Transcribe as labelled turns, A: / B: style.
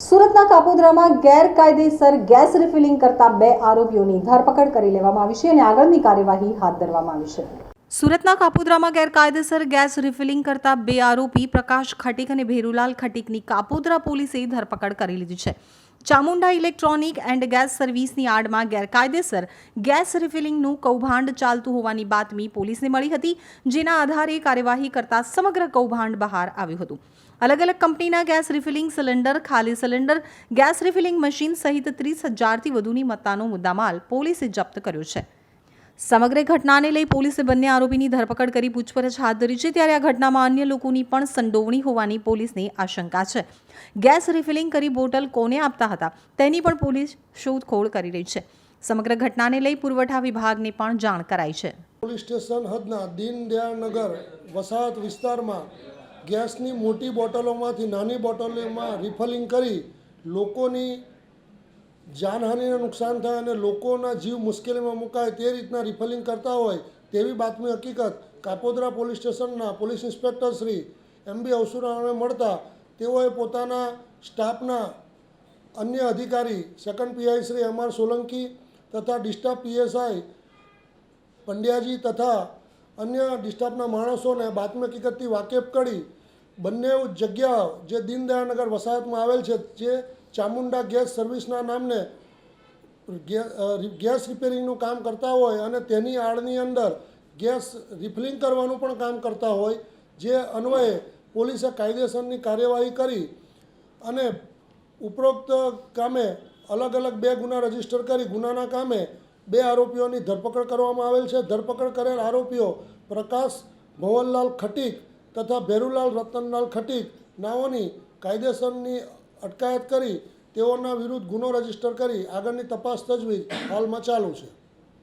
A: સુરતના કાપોદ્રામાં ગેરકાયદેસર gas refilling કરતા 2 આરોપીઓની ધરપકડ કરી લેવામાં આવી છે અને આગળની કાર્યવાહી હાથ ધરવામાં આવી છે। સુરતના કાપોદ્રામાં ગેરકાયદેસર ગેસ રિફિલિંગ કરતા 2 આરોપી પ્રકાશ ખટીક અને ભેરુલાલ ખટીકની કાપોદ્રા પોલીસે ધરપકડ કરી લીધી છે। ચામુંડા ઇલેક્ટ્રોનિક એન્ડ ગેસ સર્વિસની આડમાં ગેરકાયદેસર ગેસ રિફિલિંગનું કૌભાંડ ચાલતું હોવાની બાતમી પોલીસને મળી હતી, જેના આધારે કાર્યવાહી કરતા સમગ્ર કૌભાંડ બહાર આવ્યું હતું। अलग अलग कंपनीना गैस रिफिलिंग सिलेंडर, खाली सिलेंडर, गैस रिफिलिंग मशीन सहित 30,000 થી વધુની મત્તાનો મુદ્દામાલ પોલીસે જપ્ત કર્યો છે। સમગ્ર ઘટનાને લઈ પોલીસે બંને આરોપીની ધરપકડ કરી પૂછપરછ હાથ ધરી છે, ત્યારે આ ઘટનામાં અન્ય લોકોની પણ સંડોવણી હોવાની પોલીસને આશંકા છે। ગેસ રિફિલિંગ કરી બોટલ કોને આપતા હતા તેની પણ પોલીસ શોધખોળ કરી રહી છે। સમગ્ર ઘટનાને લઈ પુરવઠા વિભાગને પણ જાણ કરાઈ છે।
B: પોલીસ સ્ટેશન હદના દીનદયાળનગર વસાહત વિસ્તારમાં ગેસની મોટી બોટલોમાંથી નાની બોટલોમાં રિફિલિંગ કરી લોકોની જાનહાનિને નુકસાન થાય અને લોકોના જીવ મુશ્કેલીમાં મુકાય તે રીતના રિફિલિંગ કરતા હોય તેવી બાતમી હકીકત કાપોદ્રા પોલીસ સ્ટેશનના પોલીસ ઇન્સ્પેક્ટર શ્રી MB અવસુરાને મળતા તેઓએ પોતાના સ્ટાફના અન્ય અધિકારી second PI Shri MR Solanki તથા ડિસ્ટાફ PSI પંડ્યાજી તથા અન્ય ડિસ્ટાફના માણસોને બાતમી હકીકતથી વાકેફ કરી બંને જગ્યા જે દીનદયાળનગર વસાહતમાં આવેલ છે, જે ચામુંડા ગેસ સર્વિસના નામને ગેસ રિપેરિંગનું કામ કરતા હોય અને તેની આડની અંદર ગેસ રિફિલિંગ કરવાનું પણ કામ કરતા હોય, જે અન્વયે પોલીસે કાયદેસરની કાર્યવાહી કરી અને ઉપરોક્ત કામે અલગ અલગ 2 ગુના રજીસ્ટર કરી ગુનાના કામે 2 આરોપીઓની ધરપકડ કરવામાં આવેલ છે। ધરપકડ કરેલ આરોપીઓ પ્રકાશ ભવનલાલ ખટીક તથા ભેરુલાલ રતનલાલ ખટીક નાઓની કાયદેસરની અટકાયત કરી તેઓના વિરુદ્ધ ગુનો રજીસ્ટર કરી આગળની તપાસ તજવીજ હાલમાં ચાલુ છે।